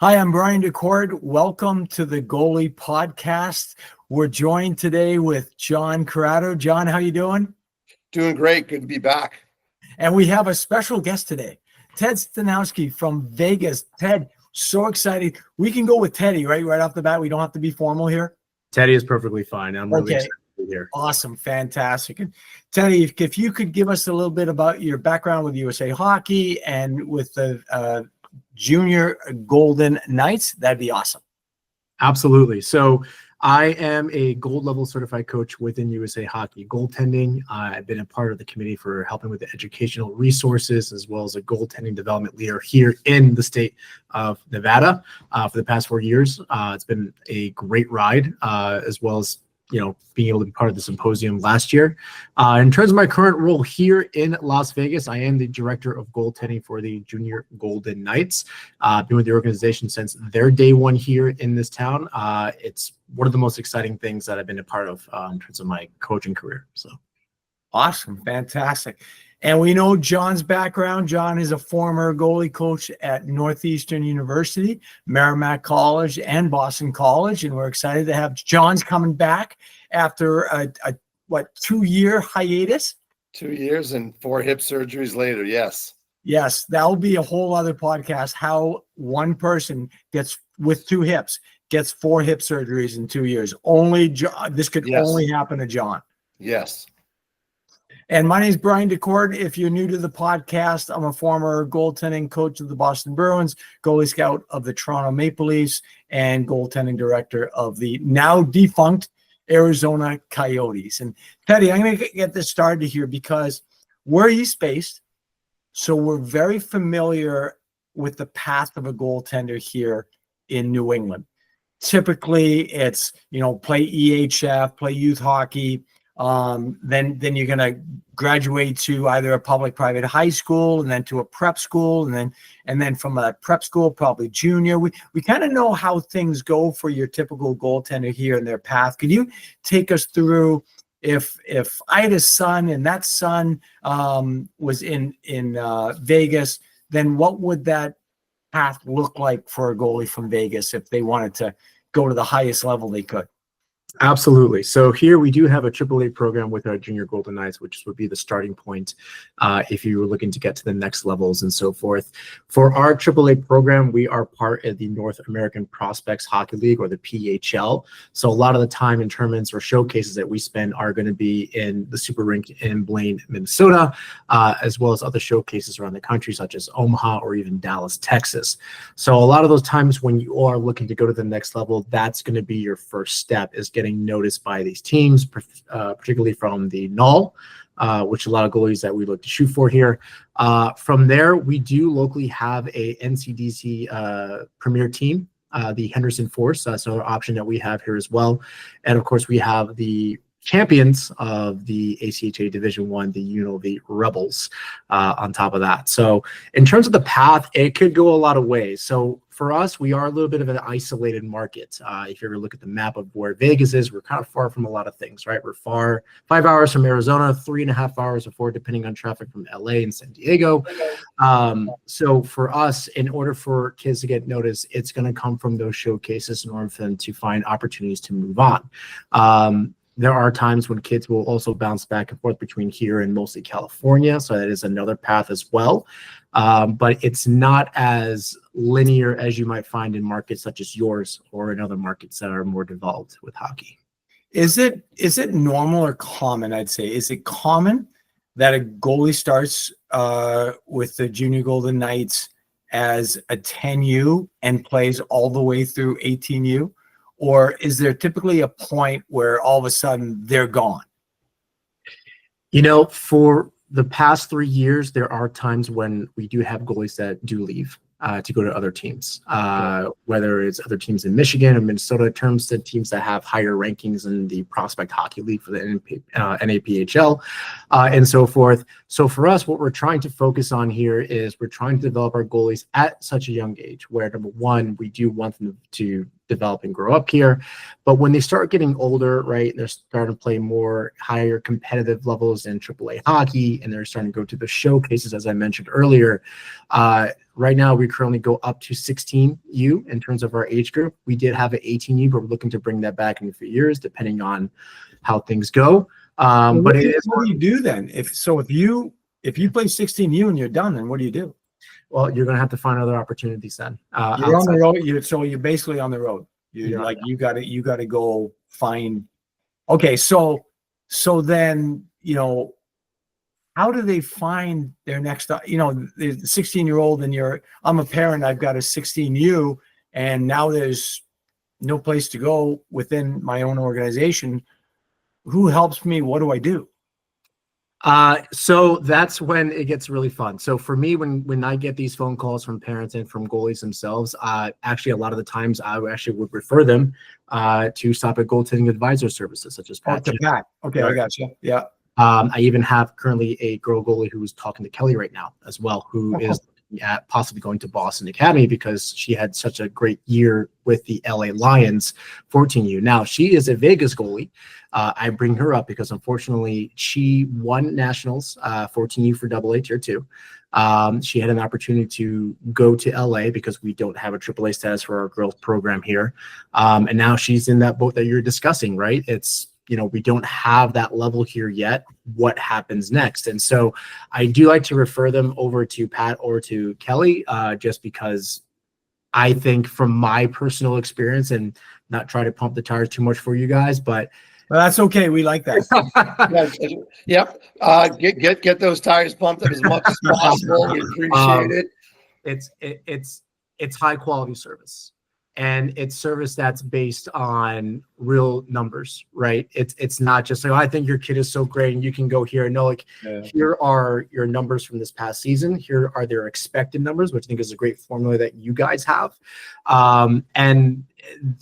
Hi, I'm Brian DeCord. Welcome to the Goalie podcast. We're joined today with John Corrado. John, how you doing? Doing great. Good to be back. And we have a special guest today, Ted Stanowski from Vegas. Ted, so excited. We can go with Teddy, right? Right off the bat. We don't have to be formal here. Teddy is perfectly fine. I'm really excited to be here. Awesome. Fantastic. And Teddy, if you could give us a little bit about your background with USA Hockey and with the Junior Golden Knights, that'd be awesome. Absolutely. So I am a gold level certified coach within USA Hockey Goaltending. I've been a part of the committee for helping with the educational resources, as well as a goaltending development leader here in the state of Nevada for the past 4 years. It's been a great ride, as well as being able to be part of the symposium last year. In terms of my current role here in Las Vegas, I am the director of goaltending for the Junior Golden Knights. Been with the organization since their day one here in this town. It's one of the most exciting things that I've been a part of in terms of my coaching career. So awesome, fantastic. And we know John's background. John is a former goalie coach at Northeastern University, Merrimack College, and Boston College. And we're excited to have John's coming back after a 2-year hiatus? 2 years and 4 hip surgeries later, yes. Yes, that'll be a whole other podcast, how one person gets, with 2 hips, gets 4 hip surgeries in 2 years. Only John, this could only happen to John. Yes. And my name is Brian DeCord. If you're new to the podcast, I'm a former goaltending coach of the Boston Bruins, goalie scout of the Toronto Maple Leafs, and goaltending director of the now defunct Arizona Coyotes. And Teddy, I'm going to get this started here because we're East-based, so we're very familiar with the path of a goaltender here in New England. Typically, it's, play EHF, play youth hockey, then you're going to graduate to either a public private high school and then to a prep school and then from a prep school probably junior. We kind of know how things go for your typical goaltender here in their path. Could you take us through if I had a son and that son was in Vegas, then what would that path look like for a goalie from Vegas if they wanted to go to the highest level they could? Absolutely. So here we do have a AAA program with our Junior Golden Knights, which would be the starting point if you were looking to get to the next levels and so forth. For our AAA program, we are part of the North American Prospects Hockey League, or the PHL. So a lot of the time in tournaments or showcases that we spend are going to be in the Super Rink in Blaine, Minnesota, as well as other showcases around the country, such as Omaha or even Dallas, Texas. So a lot of those times when you are looking to go to the next level, that's going to be your first step, is getting noticed by these teams, particularly from the Null, which a lot of goalies that we look to shoot for here. From there, we do locally have a NCDC premier team, the Henderson Force. That's another option that we have here as well. And of course, we have the champions of the ACHA Division I, the UNLV Rebels, on top of that. So in terms of the path, it could go a lot of ways. So for us, we are a little bit of an isolated market. If you ever look at the map of where Vegas is, we're kind of far from a lot of things, right? We're far 5 hours from Arizona, 3.5 hours or 4, depending on traffic from LA and San Diego. So for us, in order for kids to get noticed, it's going to come from those showcases in order for them to find opportunities to move on. There are times when kids will also bounce back and forth between here and mostly California. So that is another path as well. But it's not as linear as you might find in markets such as yours or in other markets that are more developed with hockey. Is it normal or common, I'd say? Is it common that a goalie starts with the Junior Golden Knights as a 10U and plays all the way through 18U? Or is there typically a point where all of a sudden they're gone? For the past 3 years, there are times when we do have goalies that do leave to go to other teams, whether it's other teams in Michigan or Minnesota, in terms of teams that have higher rankings in the Prospect Hockey League for the NAPHL and so forth. So for us, what we're trying to focus on here is we're trying to develop our goalies at such a young age where, number one, we do want them to develop and grow up here. But when they start getting older, right, they're starting to play more higher competitive levels in AAA hockey, and they're starting to go to the showcases, as I mentioned earlier. Right now, we currently go up to 16U in terms of our age group. We did have an 18U, but we're looking to bring that back in a few years, depending on how things go. But But what do you do then? If you play 16U and you're done, then what do you do? well, you're going to have to find other opportunities then. You're on the outside. road. You're basically on the road. Yeah. You got to go find. Okay, so then how do they find their next? The 16-year-old, and I'm a parent. I've got a 16U, and now there's no place to go within my own organization. Who helps me? What do I do? So that's when it gets really fun. So for me, when I get these phone calls from parents and from goalies themselves, actually a lot of the times I actually would refer them to stop at goaltending advisor services such as Pat. Pat. Okay, I got you. Yeah. I even have currently a girl goalie who's talking to Kelly right now as well, who is looking at possibly going to Boston Academy because she had such a great year with the LA Lions 14U. Now she is a Vegas goalie. I bring her up because unfortunately she won nationals 14U for AA tier 2. She had an opportunity to go to LA because we don't have a AAA status for our girls program here. And now she's in that boat that you're discussing, right? It's, we don't have that level here yet. What happens next? And so I do like to refer them over to Pat or to Kelly, just because I think from my personal experience, and not try to pump the tires too much for you guys, but well, that's okay. We like that. Yep. Get those tires pumped up as much as possible. We appreciate it. It's high quality service, and it's service that's based on real numbers, right? It's not just like, oh, I think your kid is so great and you can go here. No, like here are your numbers from this past season. Here are their expected numbers, which I think is a great formula that you guys have. And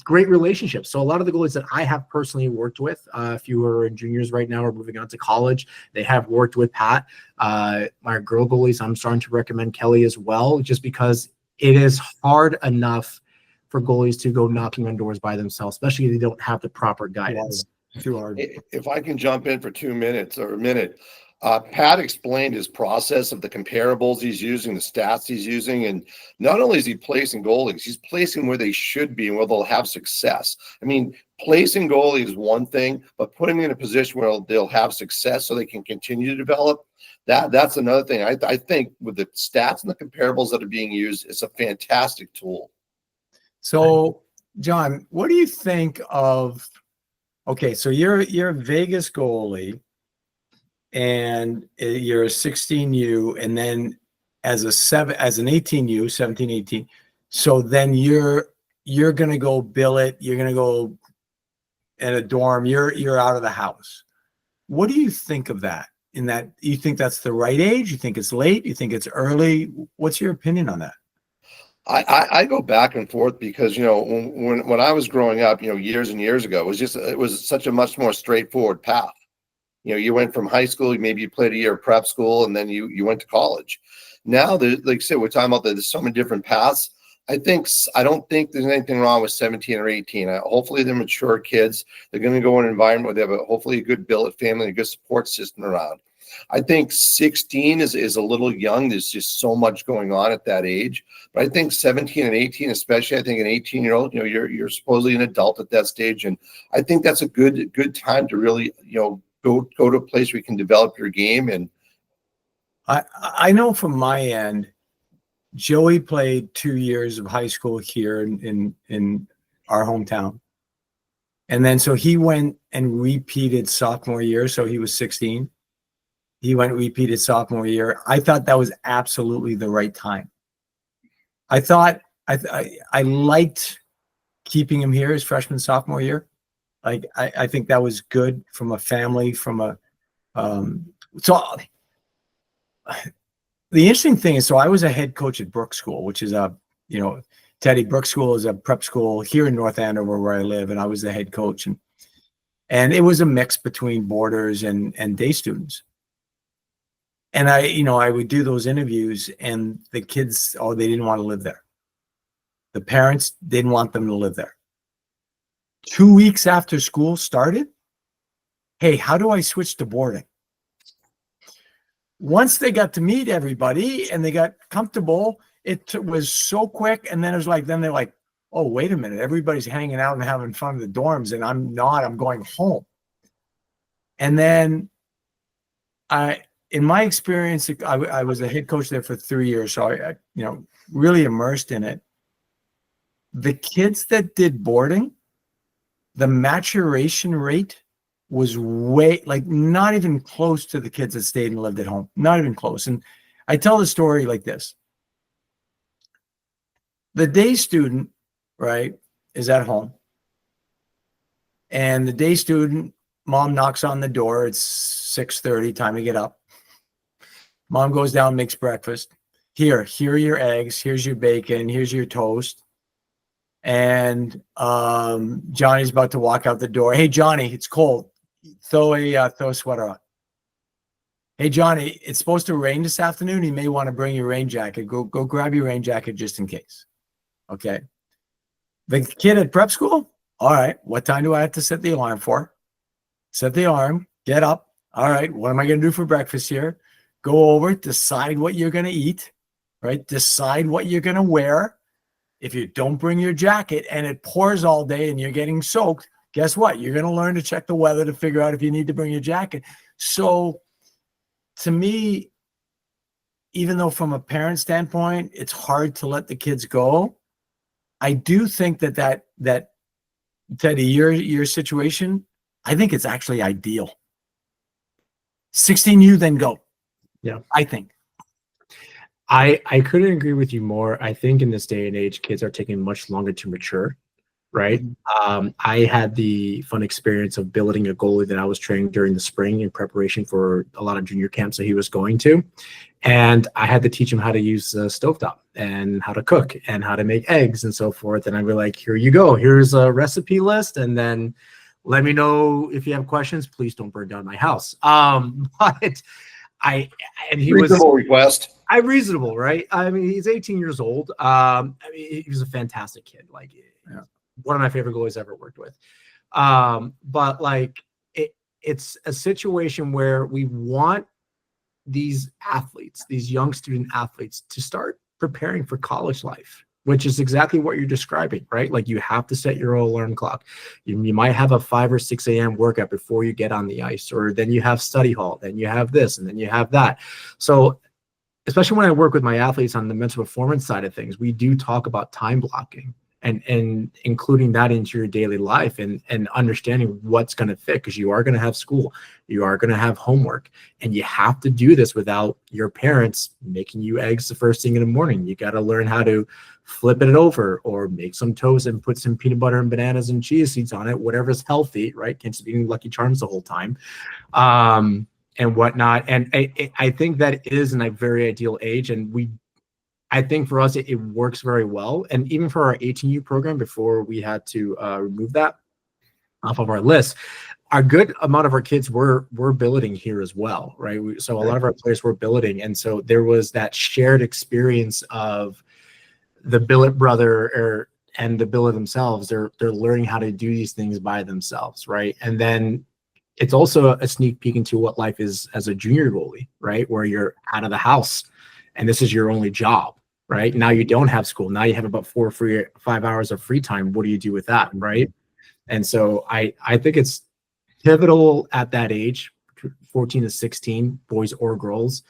great relationships. So a lot of the goalies that I have personally worked with, a few who are in juniors right now or moving on to college, they have worked with Pat. My girl goalies, I'm starting to recommend Kelly as well, just because it is hard enough for goalies to go knocking on doors by themselves, especially if they don't have the proper guidance. Too hard. If I can jump in for 2 minutes or a minute, Pat explained his process of the comparables he's using, the stats he's using, and not only is he placing goalies, he's placing where they should be and where they'll have success. I mean, placing goalie is one thing, but putting them in a position where they'll have success so they can continue to develop, that's another thing. I think with the stats and the comparables that are being used, it's a fantastic tool. So, John, what do you think of? Okay, so you're a Vegas goalie, and you're a 16U, and then as an 18U, 17, 18. So then you're gonna go bill it. You're gonna go in a dorm. You're out of the house. What do you think of that? In that, you think that's the right age? You think it's late? You think it's early? What's your opinion on that? I go back and forth because, when I was growing up, years and years ago, it was such a much more straightforward path. You went from high school, maybe you played a year of prep school, and then you went to college. Now, like I said, we're talking about there's so many different paths. I don't think there's anything wrong with 17 or 18. Hopefully they're mature kids. They're going to go in an environment where they have hopefully a good billet family, a good support system around. I think 16 is a little young. There's just so much going on at that age. But I think 17 and 18, especially, I think an 18-year-old, you're supposedly an adult at that stage. And I think that's a good time to really, go to a place where you can develop your game. And I know from my end, Joey played 2 years of high school here in our hometown. And then so he went and repeated sophomore year. So he was 16. He went and repeated sophomore year. I thought that was absolutely the right time. I thought I liked keeping him here his freshman, sophomore year. Like I think that was good from a family, from a so the interesting thing is, so I was a head coach at Brook School, which is Teddy Brook School is a prep school here in North Andover where I live, and I was the head coach, and it was a mix between boarders and day students. And I would do those interviews, and the kids, they didn't want to live there. The parents didn't want them to live there. 2 weeks after school started, hey, how do I switch to boarding? Once they got to meet everybody and they got comfortable, was so quick. And then it was like, then they're like, oh, wait a minute, everybody's hanging out and having fun in the dorms, and I'm not, I'm going home. And then in my experience, I was a head coach there for 3 years. So I really immersed in it. The kids that did boarding, the maturation rate was not even close to the kids that stayed and lived at home. Not even close. And I tell the story like this. The day student, right, is at home. And the day student, mom knocks on the door. It's 6:30, time to get up. Mom goes down, makes breakfast. Here are your eggs. Here's your bacon. Here's your toast. And Johnny's about to walk out the door. Hey, Johnny, it's cold. Throw a sweater on. Hey, Johnny, it's supposed to rain this afternoon. You may want to bring your rain jacket. Go grab your rain jacket just in case. Okay. The kid at prep school, all right, what time do I have to set the alarm for? Set the alarm, get up. All right, what am I going to do for breakfast here? Go over, decide what you're going to eat, right? Decide what you're going to wear. If you don't bring your jacket and it pours all day and you're getting soaked, guess what? You're going to learn to check the weather to figure out if you need to bring your jacket. So to me, even though from a parent standpoint, it's hard to let the kids go, I do think that your situation, I think it's actually ideal. 16U, then go. Yeah. I think. I couldn't agree with you more. I think in this day and age, kids are taking much longer to mature, right? I had the fun experience of building a goalie that I was training during the spring in preparation for a lot of junior camps that he was going to. And I had to teach him how to use stovetop and how to cook and how to make eggs and so forth. And I'd be like, here you go. Here's a recipe list. And then let me know if you have questions. Please don't burn down my house. But he reasonable request. I'm reasonable, right? I mean, he's 18 years old. I mean, he was a fantastic kid. Like, one of my favorite goalies I ever worked with. But like, it's a situation where we want these athletes, these young student athletes, to start preparing for college life, which is exactly what you're describing, right? Like, you have to set your alarm clock. You might have a 5 or 6 a.m. workout before you get on the ice, or then you have study hall, then you have this, and then you have that. So especially when I work with my athletes on the mental performance side of things, we do talk about time blocking and including that into your daily life and understanding what's going to fit, because you are going to have school, you are going to have homework, and you have to do this without your parents making you eggs the first thing in the morning. You got to learn how to flip it over or make some toast and put some peanut butter and bananas and chia seeds on it, whatever's healthy, right? Can't just be eating Lucky Charms the whole time. And whatnot. And I think that is a very ideal age. And I think for us, it works very well. And even for our 18U program, before we had to remove that off of our list, a good amount of our kids were billeting here as well, right? So a lot of our players were billeting. And so there was that shared experience of the billet brother and the billet themselves. They're learning how to do these things by themselves, right? And then it's also a sneak peek into what life is as a junior goalie, right? Where you're out of the house and this is your only job, right? Now you don't have school. Now you have about 4 or 5 hours of free time. What do you do with that, right? And so I think it's pivotal at that age, 14 to 16, boys or girls,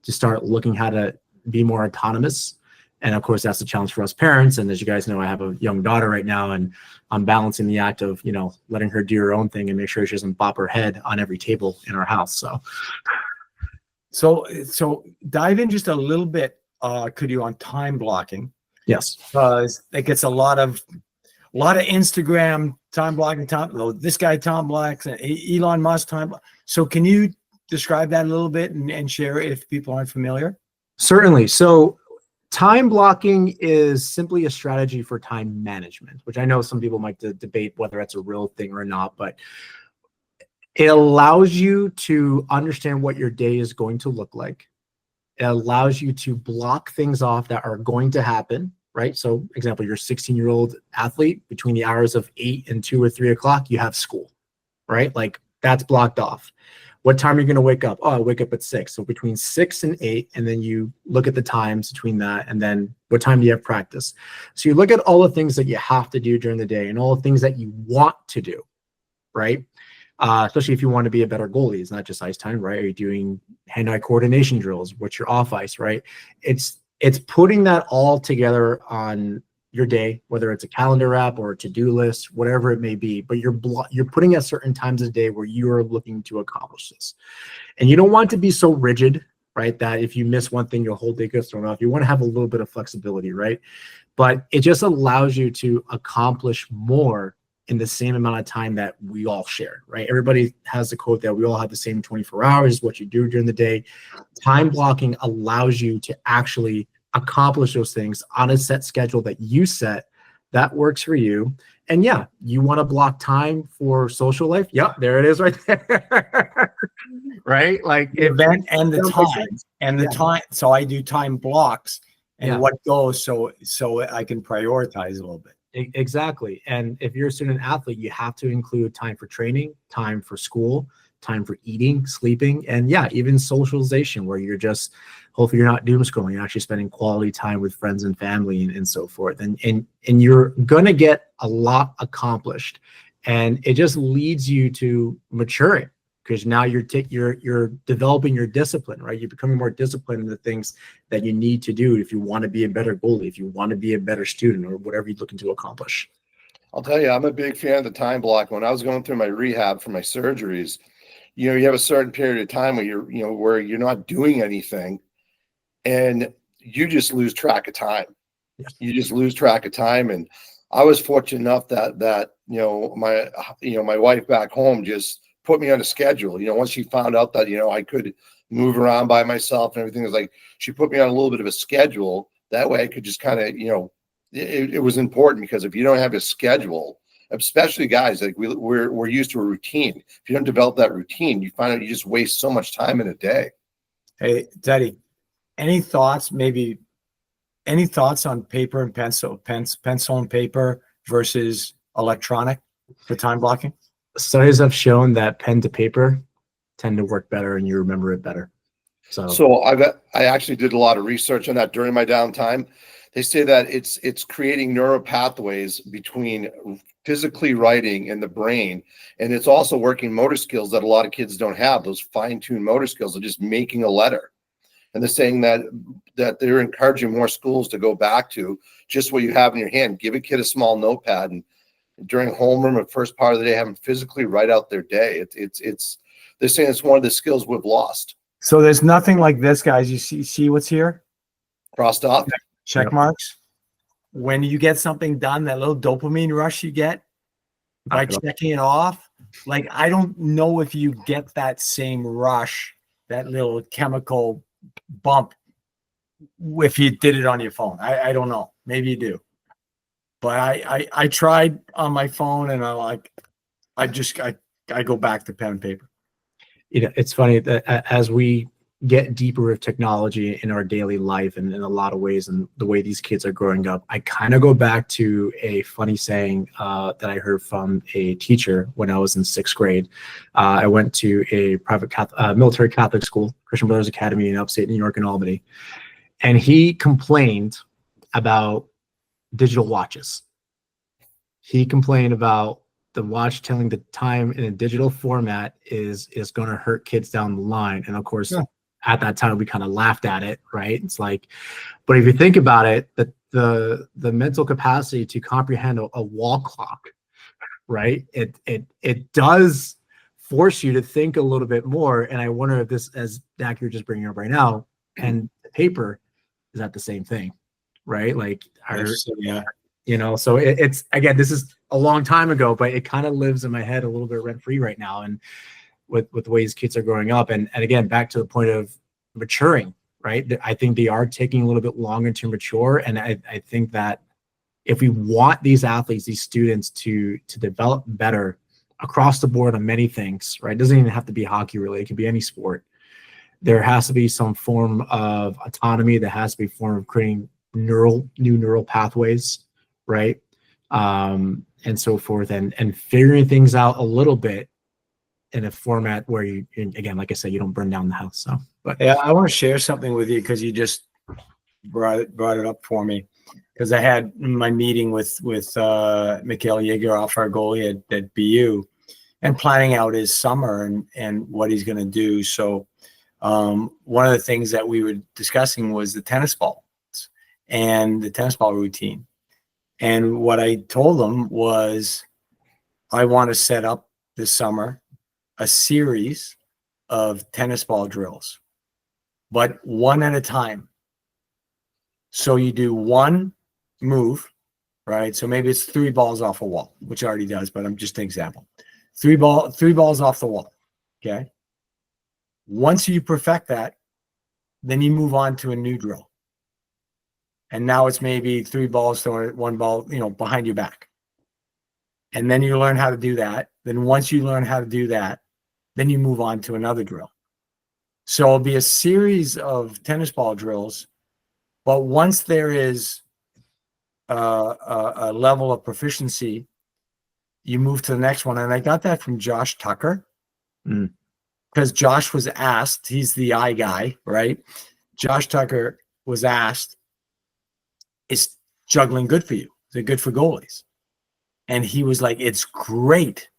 to start looking how to be more autonomous. And of course, that's the challenge for us parents. And as you guys know, I have a young daughter right now, and I'm balancing the act of, letting her do her own thing and make sure she doesn't bop her head on every table in our house. So dive in just a little bit, could you, on time blocking? Yes. Because it gets a lot of Instagram time blocking, this guy time blocks, and Elon Musk time. So can you describe that a little bit and share it if people aren't familiar? Certainly. So time blocking is simply a strategy for time management, which I know some people might debate whether that's a real thing or not, but it allows you to understand what your day is going to look like. It allows you to block things off that are going to happen right? So example, you're a 16-year-old athlete, between the hours of 8 and 2 or 3 o'clock, you have school, right? Like that's blocked off. What time are you going to wake up? Oh, I wake up at 6. So between 6 and 8, and then you look at the times between that, and then what time do you have practice? So you look at all the things that you have to do during the day and all the things that you want to do, right? Especially if you want to be a better goalie. It's not just ice time, right? Are you doing hand-eye coordination drills? What's your off ice, right? It's putting that all together on your day, whether it's a calendar app or a to-do list, whatever it may be, but you're putting at certain times of the day where you are looking to accomplish this. And you don't want to be so rigid, right, that if you miss one thing, your whole day gets thrown off. You want to have a little bit of flexibility, right? But it just allows you to accomplish more in the same amount of time that we all share, right? Everybody has the quote that we all have the same 24 hours, what you do during the day. Time blocking allows you to actually accomplish those things on a set schedule that you set that works for you. And yeah, you want to block time for social life. Yep, there it is right there. Right? Like The event and the time. So I do time blocks and what goes so I can prioritize a little bit. Exactly. And if you're a student athlete, you have to include time for training, time for school, time for eating, sleeping, and yeah, even socialization, where you're just, hopefully you're not doom scrolling, you're actually spending quality time with friends and family and so forth. And you're going to get a lot accomplished. And it just leads you to maturing, because now you're developing your discipline, right? You're becoming more disciplined in the things that you need to do if you want to be a better goalie, if you want to be a better student, or whatever you're looking to accomplish. I'll tell you, I'm a big fan of the time block. When I was going through my rehab for my surgeries, you have a certain period of time where where you're not doing anything, and you just lose track of time. Yes. You just lose track of time. And I was fortunate enough that my wife back home just put me on a schedule. Once she found out that I could move around by myself and everything, was like, she put me on a little bit of a schedule. That way I could just kind of it was important, because if you don't have a schedule, especially guys, like we're used to a routine. If you don't develop that routine, you find out you just waste so much time in a day. Hey, Teddy, any thoughts on paper and pencil and paper versus electronic for time blocking? Studies have shown that pen to paper tend to work better and you remember it better. So I actually did a lot of research on that during my downtime. They say that it's creating neural pathways between physically writing in the brain, and it's also working motor skills that a lot of kids don't have, those fine-tuned motor skills of just making a letter. And they're saying that they're encouraging more schools to go back to just what you have in your hand. Give a kid a small notepad, and during homeroom or first part of the day, have them physically write out their day. They're saying it's one of the skills we've lost. So there's nothing like this, guys. You see what's here? Crossed off. Check marks. When you get something done, that little dopamine rush you get by checking it off, like, I don't know if you get that same rush, that little chemical bump, if you did it on your phone. I don't know. Maybe you do. But I tried on my phone, and I go back to pen and paper. It's funny that as we get deeper with technology in our daily life, and in a lot of ways, and the way these kids are growing up, I kind of go back to a funny saying that I heard from a teacher when I was in 6th grade. I went to a private military Catholic school, Christian Brothers Academy in upstate New York in Albany. And he complained about digital watches. He complained about the watch telling the time in a digital format is going to hurt kids down the line. And of course, at that time, we kind of laughed at it, right? It's like, but if you think about it, the mental capacity to comprehend a wall clock, right? It does force you to think a little bit more. And I wonder if this, as Dak, you're just bringing up right now, and paper, is that the same thing, right? Like, so it's, again, this is a long time ago, but it kind of lives in my head a little bit rent free right now. And with the ways kids are growing up, and again, back to the point of maturing, right? I think they are taking a little bit longer to mature. And I think that if we want these athletes, these students to develop better across the board on many things, right? It doesn't even have to be hockey related. It can be any sport. There has to be some form of autonomy. There has to be a form of creating new neural pathways, right? And so forth, and figuring things out a little bit in a format where you, again, like I said, you don't burn down the house. So, but Yeah, I want to share something with you because you just brought it up for me. Because I had my meeting with Mikhail Yegoff, our goalie at BU, and planning out his summer and what he's going to do. So one of the things that we were discussing was the tennis balls and the tennis ball routine. And what I told him was, I want to set up this summer a series of tennis ball drills, but one at a time. So you do one move, right? So maybe it's 3 balls off a wall, which already does, but I'm just an example. 3 balls off the wall. Okay. Once you perfect that, then you move on to a new drill. And now it's maybe 3 balls throwing 1 ball, behind your back. And then you learn how to do that. Then once you learn how to do that, then you move on to another drill. So it'll be a series of tennis ball drills. But once there is a level of proficiency, you move to the next one. And I got that from Josh Tucker, because Josh was asked, he's the eye guy, right? Josh Tucker was asked, is juggling good for you? Is it good for goalies? And he was like, it's great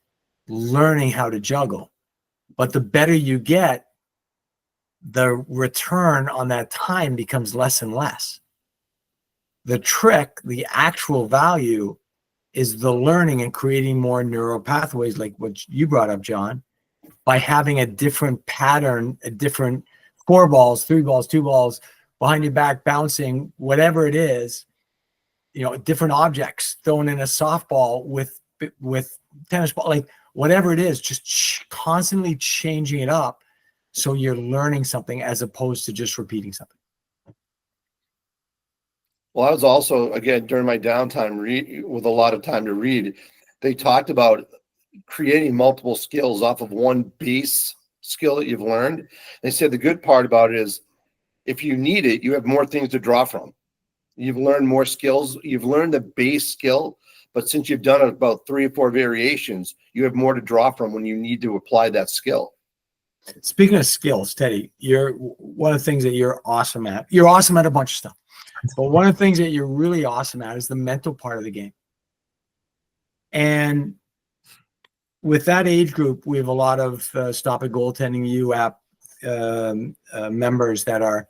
learning how to juggle, but the better you get, the return on that time becomes less and less. The trick, the actual value, is the learning and creating more neural pathways, like what you brought up, John, by having a different pattern, a different 4 balls, 3 balls, 2 balls behind your back, bouncing, whatever it is, different objects, thrown in a softball with tennis ball, like whatever it is, just constantly changing it up. So you're learning something as opposed to just repeating something. Well, I was also, again, during my downtime, with a lot of time to read, they talked about creating multiple skills off of one base skill that you've learned. They said the good part about it is if you need it, you have more things to draw from. You've learned more skills. You've learned the base skill, but since you've done about 3 or 4 variations, you have more to draw from when you need to apply that skill. Speaking of skills, Teddy, you're one of the things that you're awesome at. You're awesome at a bunch of stuff. But one of the things that you're really awesome at is the mental part of the game. And with that age group, we have a lot of Stop It Goaltending U app members that are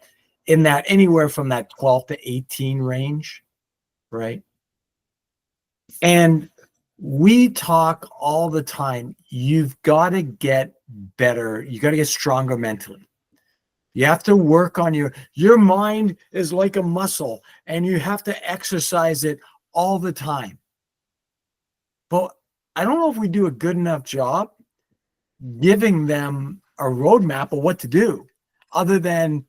in that anywhere from that 12 to 18 range, right? And we talk all the time, you've got to get better. You got to get stronger mentally. You have to work on your mind is like a muscle, and you have to exercise it all the time. But I don't know if we do a good enough job giving them a roadmap of what to do, other than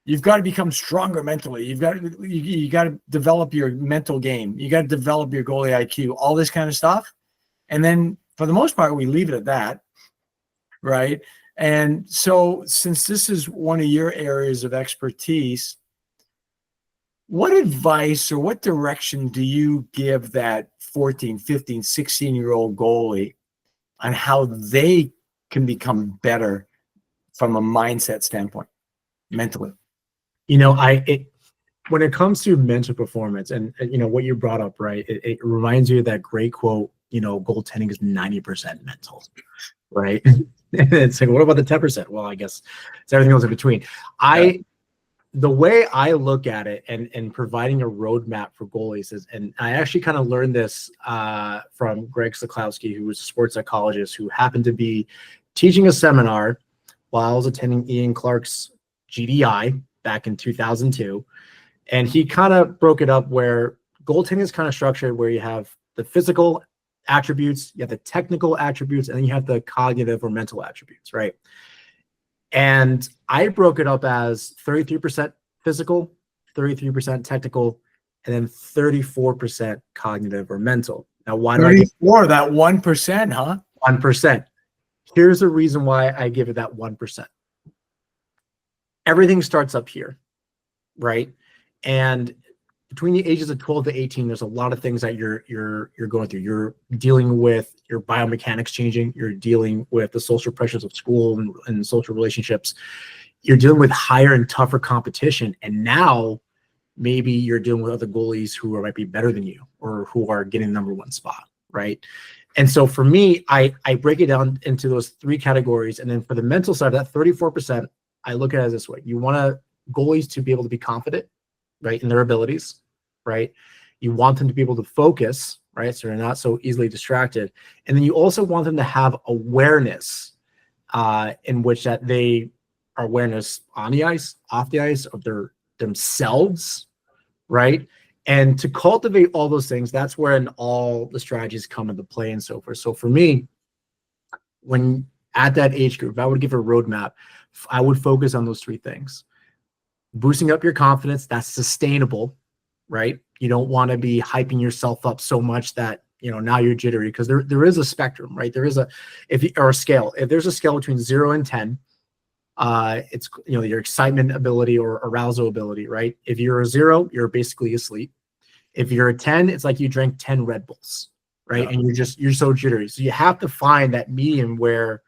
you've got to become stronger mentally. You got to develop your mental game. You got to develop your goalie IQ, all this kind of stuff. And then for the most part, we leave it at that, right? And so since this is one of your areas of expertise, what advice or what direction do you give that 14, 15, 16-year-old goalie on how they can become better from a mindset standpoint, mentally? When it comes to mental performance and what you brought up, right, it reminds you of that great quote, goaltending is 90% mental, right? It's like, what about the 10%? Well, I guess it's everything else in between. The way I look at it and providing a roadmap for goalies is, and I actually kind of learned this from Greg Sokolowski, who was a sports psychologist who happened to be teaching a seminar while I was attending Ian Clark's GDI back in 2002. And he kind of broke it up where goaltending is kind of structured where you have the physical attributes, you have the technical attributes, and then you have the cognitive or mental attributes, right? And I broke it up as 33% physical, 33% technical, and then 34% cognitive or mental. Now, why do I give that 1%, huh? 1%? Here's the reason why I give it that 1%. Everything starts up here, right? And between the ages of 12 to 18, there's a lot of things that you're going through. You're dealing with your biomechanics changing. You're dealing with the social pressures of school and social relationships. You're dealing with higher and tougher competition. And now maybe you're dealing with other goalies who might be better than you or who are getting the number one spot, right? And so for me, I break it down into those three categories. And then for the mental side, that 34%, I look at it this way. You want goalies to be able to be confident, right, in their abilities, right? You want them to be able to focus, right, so they're not so easily distracted. And then you also want them to have awareness in which that they are awareness on the ice, off the ice, of their themselves, right? And to cultivate all those things, that's when all the strategies come into play and so forth. So for me, when at that age group, if I would give a roadmap, I would focus on those three things. Boosting up your confidence, that's sustainable, right? You don't want to be hyping yourself up so much that, now you're jittery, because there is a spectrum, right? There is a scale. If there's a scale between 0 and 10, it's your excitement ability or arousal ability, right? If you're a 0, you're basically asleep. If you're a 10, it's like you drank 10 Red Bulls, right? Yeah. And you're so jittery. So you have to find that medium where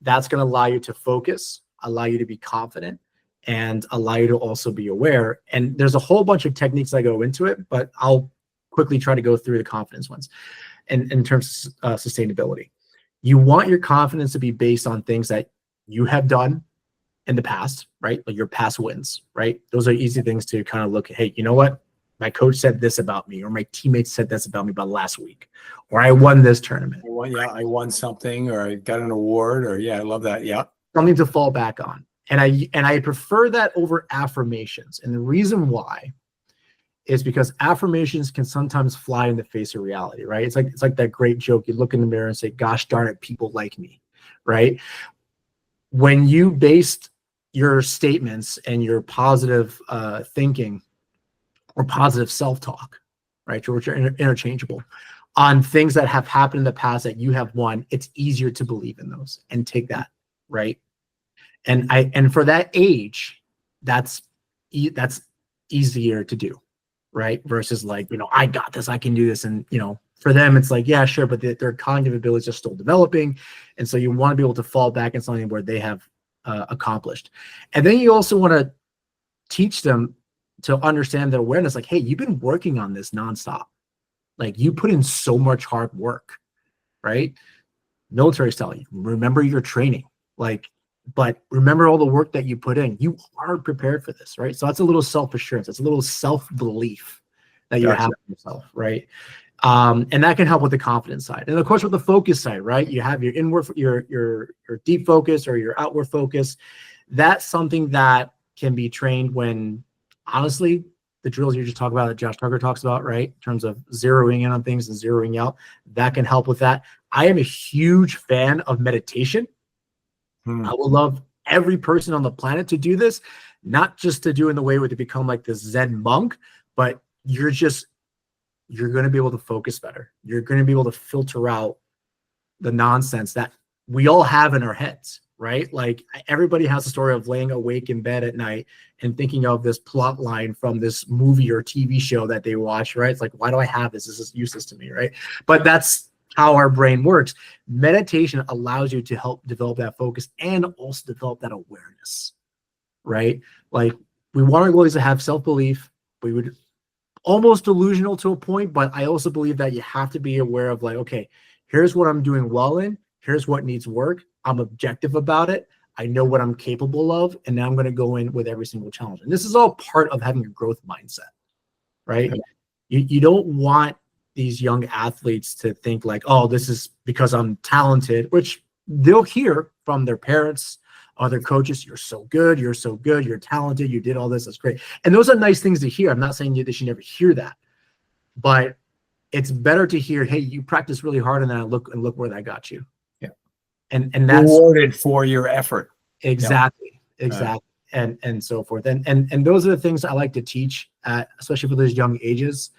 that's going to allow you to focus, allow you to be confident, and allow you to also be aware. And there's a whole bunch of techniques that go into it, but I'll quickly try to go through the confidence ones. And in terms of sustainability, you want your confidence to be based on things that you have done in the past, right? Like your past wins, right? Those are easy things to kind of look at. Hey, you know what? My coach said this about me, or my teammates said this about me about last week, or I won this tournament. I won something, or I got an award, or I love that. Yeah. Something to fall back on. And I prefer that over affirmations. And the reason why is because affirmations can sometimes fly in the face of reality, right? It's like that great joke. You look in the mirror and say, gosh darn it, people like me, right? When you based your statements and your positive thinking or positive self-talk, right, which are interchangeable, on things that have happened in the past that you have won, it's easier to believe in those and take that, right? And for that age, that's easier to do, right? Versus like, I got this, I can do this. And, for them, it's like, yeah, sure, but their cognitive abilities are still developing. And so you want to be able to fall back in something where they have accomplished. And then you also want to teach them to understand their awareness, like, hey, you've been working on this nonstop. Like, you put in so much hard work, right? Military style, remember your training, but remember all the work that you put in. You are prepared for this, right? So that's a little self-assurance. It's a little self-belief that you have in yourself, right? And that can help with the confidence side. And of course, with the focus side, right? You have your inward, your deep focus or your outward focus. That's something that can be trained when, honestly, the drills you just talked about that Josh Tucker talks about, right? In terms of zeroing in on things and zeroing out, that can help with that. I am a huge fan of meditation. I would love every person on the planet to do this, not just to do in the way where they become like this Zen monk, but you're going to be able to focus better. You're going to be able to filter out the nonsense that we all have in our heads, right? Like everybody has a story of laying awake in bed at night and thinking of this plot line from this movie or TV show that they watch, right? It's like, why do I have this? This is useless to me, right? But that's how our brain works. Meditation allows you to help develop that focus and also develop that awareness, right? Like we want our goalies to have self-belief. We would almost delusional to a point, but I also believe that you have to be aware of like, okay, here's what I'm doing well in, here's what needs work. I'm objective about it. I know what I'm capable of, and now I'm going to go in with every single challenge. And this is all part of having a growth mindset, right? Yeah. You don't want these young athletes to think like, oh, this is because I'm talented, which they'll hear from their parents, other coaches, you're so good, you're talented, you did all this, that's great. And those are nice things to hear. I'm not saying they should never hear that, but it's better to hear, hey, you practice really hard and then look where that got you. Yeah. And that's rewarded for your effort. Exactly. And so forth. And those are the things I like to teach, especially for those young ages.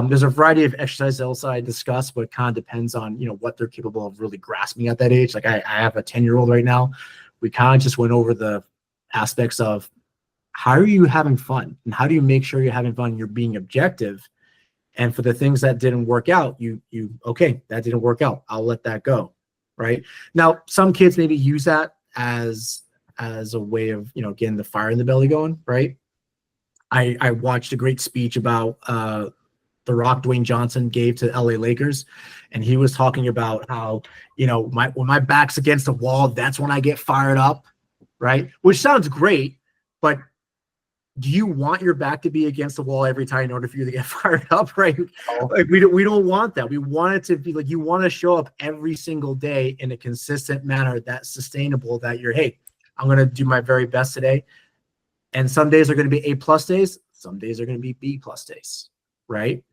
There's a variety of exercises also I discuss, but it kind of depends on, what they're capable of really grasping at that age. Like I have a 10-year-old right now. We kind of just went over the aspects of how are you having fun? And how do you make sure you're having fun? You're being objective. And for the things that didn't work out, okay, that didn't work out. I'll let that go. Right. Now, some kids maybe use that as a way of, getting the fire in the belly going. Right. I watched a great speech about The Rock, Dwayne Johnson, gave to LA Lakers. And he was talking about how, when my back's against the wall, that's when I get fired up. Right. Which sounds great. But do you want your back to be against the wall every time in order for you to get fired up? Right. Like we don't want that. We want it to be like, you want to show up every single day in a consistent manner that's sustainable, that hey, I'm going to do my very best today. And some days are going to be A+ days. Some days are going to be B+ days. Right.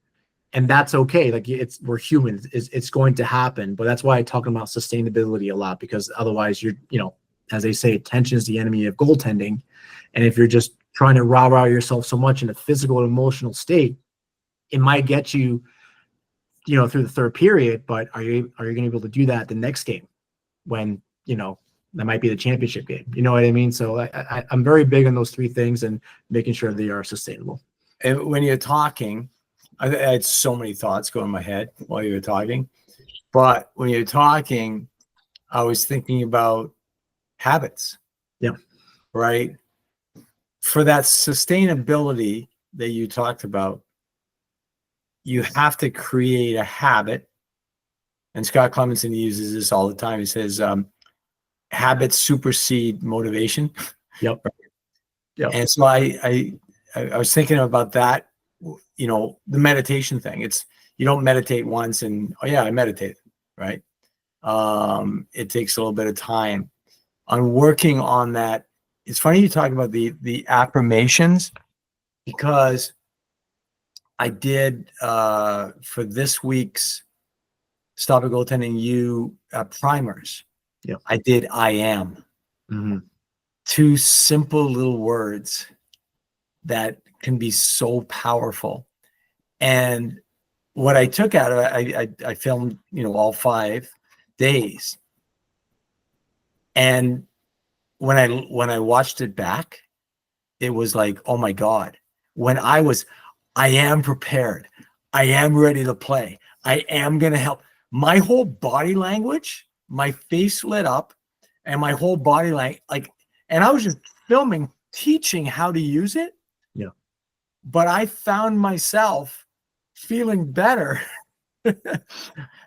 And that's okay. Like we're human. It's going to happen. But that's why I talk about sustainability a lot, because otherwise as they say, attention is the enemy of goaltending. And if you're just trying to rah-rah yourself so much in a physical and emotional state, it might get you, through the third period. But are you going to be able to do that the next game when, that might be the championship game? You know what I mean? So I'm very big on those three things and making sure they are sustainable. And when you're talking, I had so many thoughts go in my head while you were talking. But when you're talking, I was thinking about habits. Yeah. Right. For that sustainability that you talked about, you have to create a habit. And Scott Clemenson uses this all the time. He says, habits supersede motivation. Yep. Yep. And so I was thinking about that, the meditation thing. It's, you don't meditate once and, oh yeah, I meditated, right? It takes a little bit of time on working on that. It's funny you talk about the affirmations, because I did for this week's Stop It Goaltending You primers. Yeah, I did I am. Mm-hmm. 2 simple little words that can be so powerful. And what I took out of it, I filmed, all 5 days. And when I watched it back, it was like, oh my God, I am prepared. I am ready to play. I am going to help. My whole body language, my face lit up, and my whole body and I was just filming, teaching how to use it. Yeah. But I found myself feeling better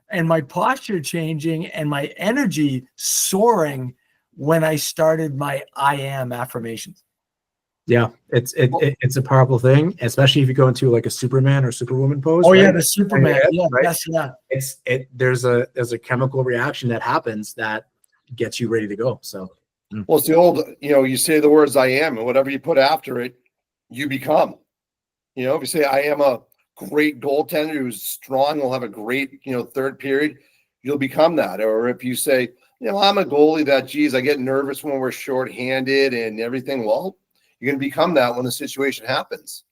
and my posture changing and my energy soaring when I started my I am affirmations. Yeah, it's a powerful thing, especially if you go into like a Superman or Superwoman pose. Oh right? yeah, the Superman. Yeah, right? yes, yeah. There's a chemical reaction that happens that gets you ready to go. So, well, it's the old, you say the words I am, and whatever you put after it, you become. If you say I am a great goaltender who's strong, will have a great, third period, you'll become that. Or if you say, I'm a goalie that, geez, I get nervous when we're shorthanded and everything. Well, you're going to become that when the situation happens.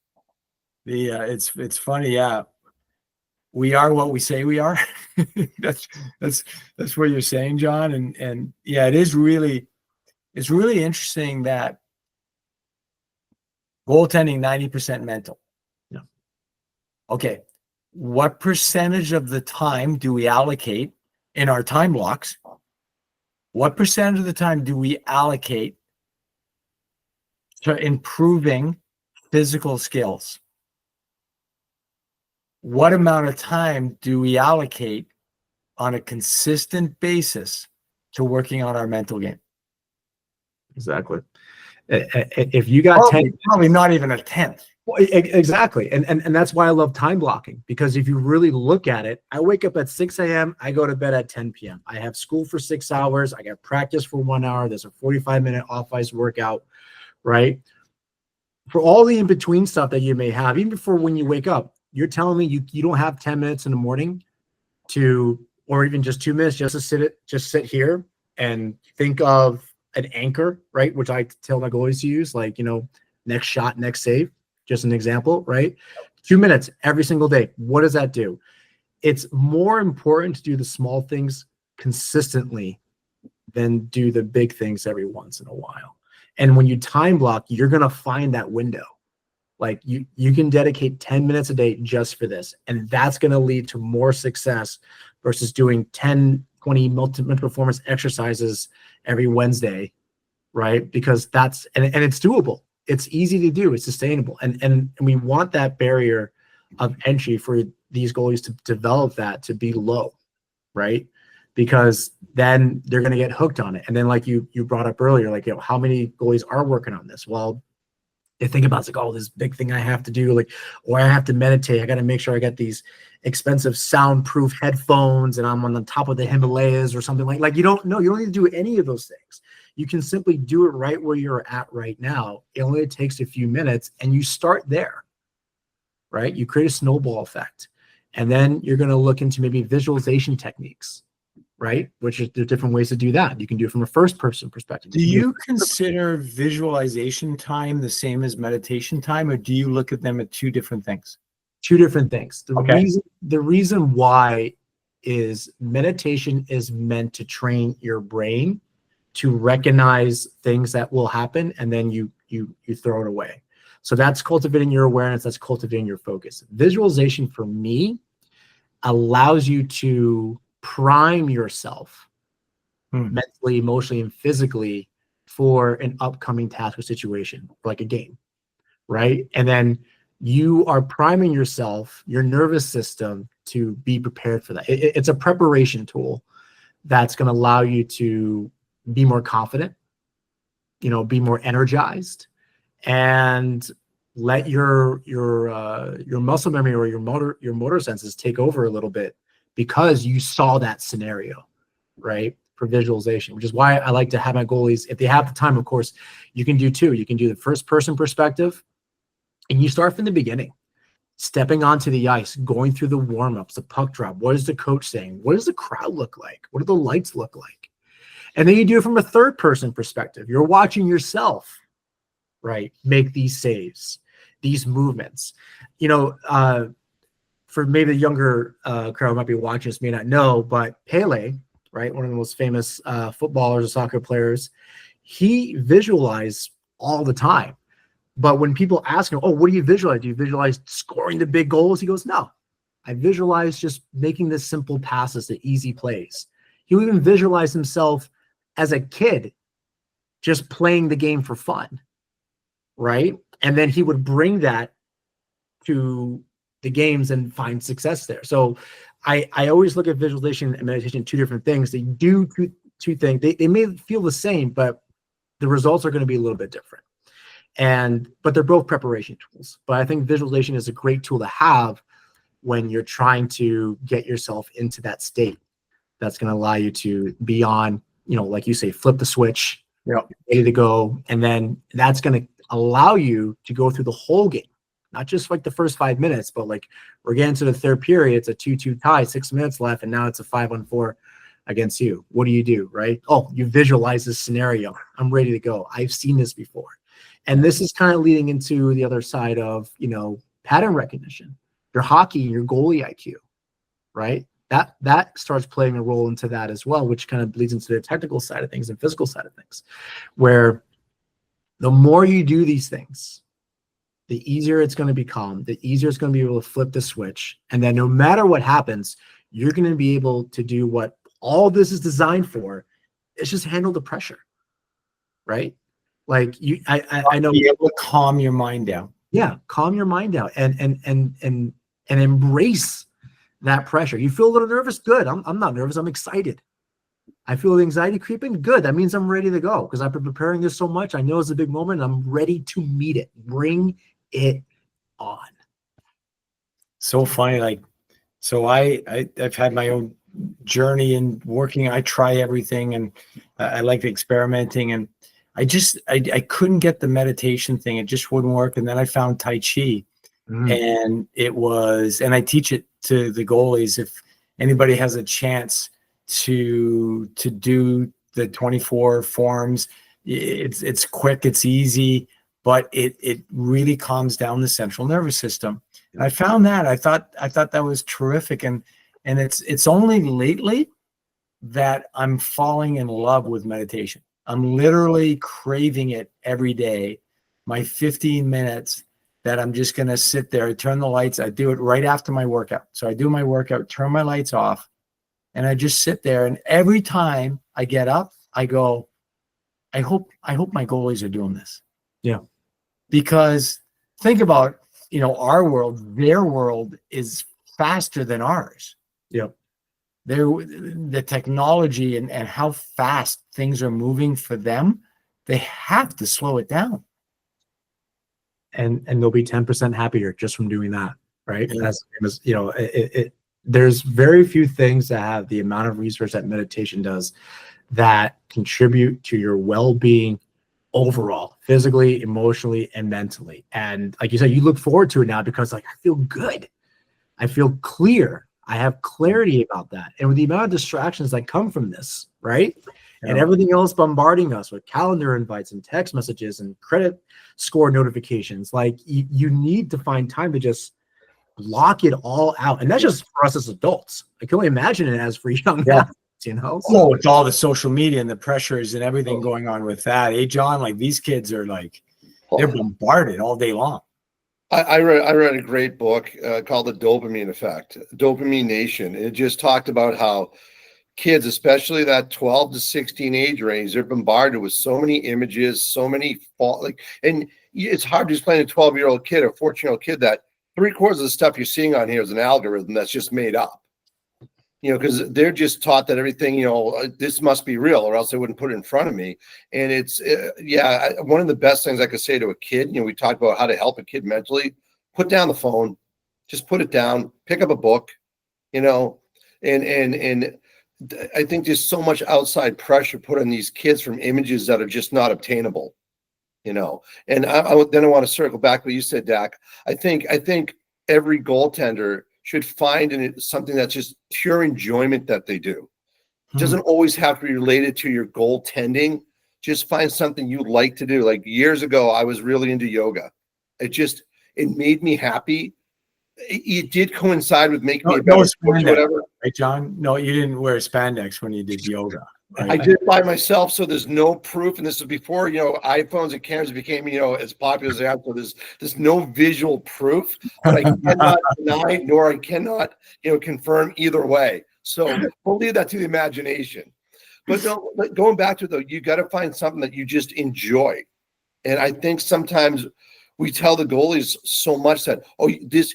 It's funny. Yeah. We are what we say we are. that's what you're saying, John. And yeah, it's really interesting that goaltending 90% mental. Yeah. Okay. What percentage of the time do we allocate in our time blocks? What percentage of the time do we allocate to improving physical skills? What amount of time do we allocate on a consistent basis to working on our mental game? Exactly. If you got probably not even a tenth. Well, exactly. And that's why I love time blocking, because if you really look at it, I wake up at 6 a.m., I go to bed at 10 p.m. I have school for 6 hours. I got practice for 1 hour. There's a 45-minute off-ice workout, right? For all the in-between stuff that you may have, even before when you wake up, you're telling me you don't have 10 minutes in the morning or even just 2 minutes just to sit here and think of an anchor, right? Which I tell my goalies to use, like, next shot, next save. Just an example, right? 2 minutes every single day. What does that do? It's more important to do the small things consistently than do the big things every once in a while. And when you time block, you're going to find that window. Like you can dedicate 10 minutes a day just for this. And that's going to lead to more success versus doing 10, 20 multi performance exercises every Wednesday, right? Because that's, and it's doable. It's easy to do. It's sustainable. And we want that barrier of entry for these goalies to develop that to be low, right? Because then they're going to get hooked on it. And then like you brought up earlier, like, how many goalies are working on this? Well, they think about it's like, oh, this big thing I have to do, like, or I have to meditate. I got to make sure I get these expensive soundproof headphones and I'm on the top of the Himalayas or something like you don't know. You don't need to do any of those things. You can simply do it right where you're at right now. It only takes a few minutes and you start there, right? You create a snowball effect. And then you're going to look into maybe visualization techniques, right? Which is, there's different ways to do that. You can do it from a first person perspective. Do you consider visualization time the same as meditation time, or do you look at them as two different things? Two different things. Okay. The reason why is meditation is meant to train your brain to recognize things that will happen, and then you throw it away. So that's cultivating your awareness, that's cultivating your focus. Visualization for me allows you to prime yourself mentally, emotionally, and physically for an upcoming task or situation, like a game, right? And then you are priming yourself, your nervous system, to be prepared for that. It's a preparation tool that's going to allow you to be more confident, be more energized, and let your muscle memory or your motor senses take over a little bit, because you saw that scenario, right? For visualization, which is why I like to have my goalies, if they have the time, of course, you can do two. You can do the first person perspective, and you start from the beginning, stepping onto the ice, going through the warm-ups, the puck drop. What is the coach saying? What does the crowd look like? What do the lights look like? And then you do it from a third person perspective. You're watching yourself, right, make these saves, these movements. For maybe the younger crowd might be watching this, may not know, but Pele, right, one of the most famous footballers or soccer players, he visualized all the time. But when people ask him, oh, what do you visualize? Do you visualize scoring the big goals? He goes, no, I visualize just making the simple passes, the easy plays. He would even visualize himself as a kid just playing the game for fun, right? And then he would bring that to the games and find success there. So I always look at visualization and meditation, two different things. They do two things. They may feel the same, but the results are going to be a little bit different. But they're both preparation tools. But I think visualization is a great tool to have when you're trying to get yourself into that state that's going to allow you to be on, like you say, flip the switch, ready to go. And then that's going to allow you to go through the whole game, not just like the first 5 minutes, but like we're getting to the third period. It's a 2-2 tie, 6 minutes left, and now it's a 5-on-4 against you. What do? Right? Oh, you visualize this scenario. I'm ready to go. I've seen this before. And this is kind of leading into the other side of, pattern recognition, your hockey, your goalie IQ, right? That starts playing a role into that as well, which kind of leads into the technical side of things and physical side of things, where the more you do these things, the easier it's going to become, the easier it's going to be able to flip the switch. And then no matter what happens, you're going to be able to do what all this is designed for. It's just handle the pressure, right? Like I know, be able to calm your mind down. Yeah, calm your mind down and embrace that pressure. You feel a little nervous? Good. I'm not nervous. I'm excited. I feel the anxiety creeping? Good. That means I'm ready to go because I've been preparing this so much. I know it's a big moment. I'm ready to meet it. Bring it on. So funny. So I've had my own journey in working. I try everything, and I like experimenting, and I couldn't get the meditation thing. It just wouldn't work. And then I found Tai Chi, and and I teach it to the goalies. If anybody has a chance to do the 24 forms, it's quick, it's easy, but it really calms down the central nervous system. And I found that I thought that was terrific. And it's only lately that I'm falling in love with meditation. I'm literally craving it every day. My 15 minutes that I'm just going to sit there, turn the lights. I do it right after my workout. So I do my workout, turn my lights off, and I just sit there. And every time I get up, I go, I hope my goalies are doing this. Yeah. Because think about, our world, their world is faster than ours. Yeah. The technology and how fast things are moving for them, they have to slow it down. And they'll be 10% happier just from doing that, right? Yeah. As there's very few things that have the amount of research that meditation does that contribute to your well-being overall, physically, emotionally, and mentally. And like you said, you look forward to it now because I feel good. I feel clear. I have clarity about that. And with the amount of distractions that come from this, right? Yeah. And everything else bombarding us with calendar invites and text messages and credit score notifications, you need to find time to just block it all out. And that's just for us as adults. I can only imagine it as for young athletes, Oh, with all the social media and the pressures and everything going on with that. Hey, John, these kids are they're bombarded all day long. I read a great book called The Dopamine Effect, Dopamine Nation. It just talked about how kids, especially that 12 to 16 age range, they're bombarded with so many images, so many and it's hard to explain to a 12-year-old kid or 14-year-old kid that 3/4 of the stuff you're seeing on here is an algorithm that's just made up. Because they're just taught that everything, this must be real or else they wouldn't put it in front of me. And it's, one of the best things I could say to a kid, we talked about how to help a kid mentally, put down the phone, just put it down, pick up a book, and I think there's so much outside pressure put on these kids from images that are just not obtainable, and then I want to circle back to what you said, Dak. I think every goaltender should find in it something that's just pure enjoyment that they do. It doesn't always have to be related to your goaltending. Just find something you like to do. Like years ago, I was really into yoga. It made me happy. It did coincide with making me a better coach, whatever. Right, John? No, you didn't wear spandex when you did yoga. Right? I did it by myself, so there's no proof. And this is before, iPhones and cameras became, as popular as they are. So there's no visual proof, but I cannot deny, nor I cannot, confirm either way. So we'll leave that to the imagination. But no, going back to it, though, you got to find something that you just enjoy. And I think sometimes we tell the goalies so much that,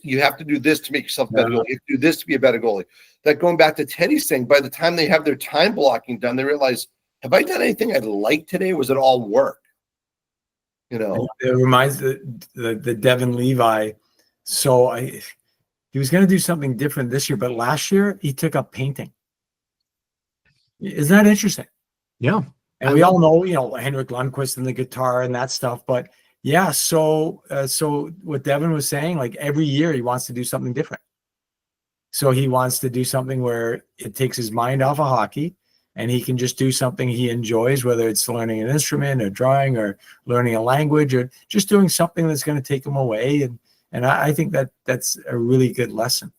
you have to do this to make yourself a better goalie. You have to do this to be a better goalie. That going back to Teddy's thing, by the time they have their time blocking done, they realize, have I done anything I liked today? Or was it all work? It reminds the Devin Levi. So he was going to do something different this year, but last year he took up painting. Isn't that interesting? Yeah. And we all know, Henrik Lundqvist and the guitar and that stuff, but yeah. So what Devin was saying, every year he wants to do something different. So he wants to do something where it takes his mind off of hockey and he can just do something he enjoys, whether it's learning an instrument or drawing or learning a language or just doing something that's going to take him away. And I think that's a really good lesson.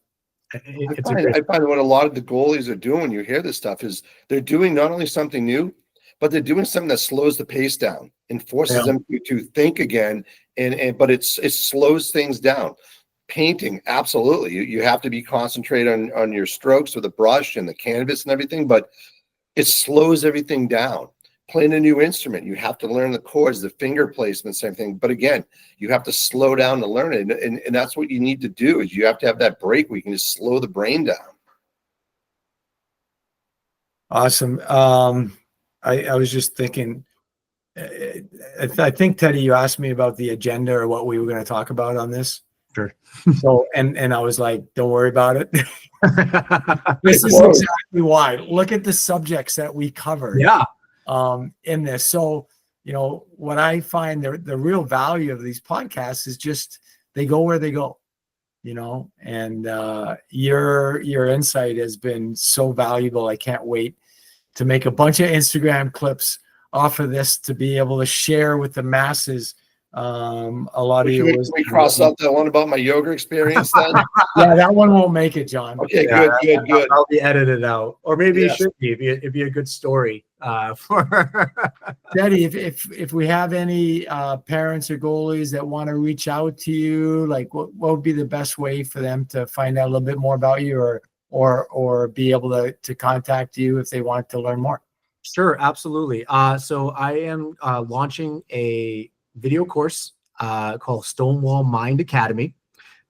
I find what a lot of the goalies are doing, you hear this stuff, is they're doing not only something new, but they're doing something that slows the pace down and forces them to think again. But it slows things down. Painting, absolutely. You have to be concentrated on your strokes with a brush and the canvas and everything, but it slows everything down. Playing a new instrument, you have to learn the chords, the finger placement, same thing. But again, you have to slow down to learn it. And that's what you need to do, is you have to have that break where you can just slow the brain down. Awesome. I was just thinking, I think, Teddy, you asked me about the agenda or what we were going to talk about on this. Sure. So, and I was like, don't worry about it. This is exactly why. Look at the subjects that we covered. Yeah. In this. So, what I find the real value of these podcasts is just they go where they go, and your insight has been so valuable. I can't wait to make a bunch of Instagram clips off of this to be able to share with the masses. A lot of you. We cross out that one about my yoga experience then? Yeah, that one won't make it, John. Okay, yeah, good. I'll be edited out, or maybe it should be. It'd be a good story for Teddy, if we have any parents or goalies that want to reach out to you, like what would be the best way for them to find out a little bit more about you, or be able to contact you if they want to learn more? Sure, absolutely. So I am launching a video course called Stonewall Mind Academy.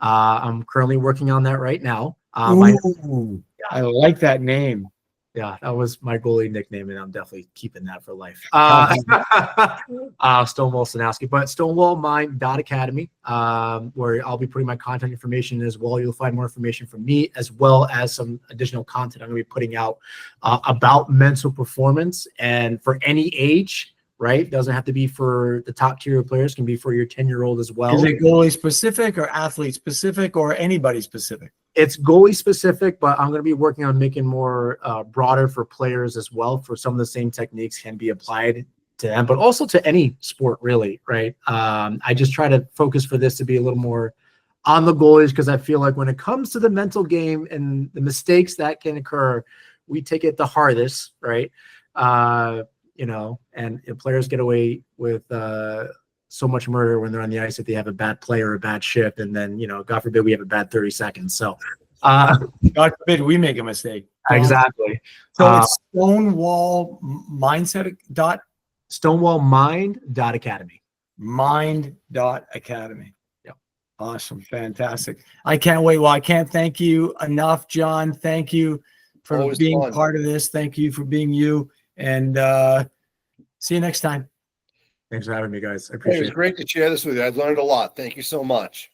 I'm currently working on that right now. Ooh, I like that name. Yeah, that was my goalie nickname, and I'm definitely keeping that for life. Stonewall Stanowski, but stonewallmind.academy, where I'll be putting my contact information as well. You'll find more information from me, as well as some additional content I'm going to be putting out about mental performance, and for any age, right? Doesn't have to be for the top tier players, can be for your 10-year-old as well. Is it goalie specific or athlete specific or anybody specific? It's goalie specific, but I'm going to be working on making more broader for players as well. For some of the same techniques can be applied to them, but also to any sport, really, right? I just try to focus for this to be a little more on the goalies, because I feel like when it comes to the mental game and the mistakes that can occur, we take it the hardest, right? And players get away with so much murder when they're on the ice if they have a bad play or a bad shift, and then God forbid we have a bad 30 seconds. So God forbid we make a mistake. Exactly. So it's Stonewall Mindset Stonewallmind.academy. Mind.academy. Yep. Awesome. Fantastic. I can't wait. Well, I can't thank you enough, John. Thank you for Always being fun. part of this. Thank you for being you. And see you next time. Thanks for having me, guys. I It appreciate was great to share this with you. I've learned a lot. Thank you so much.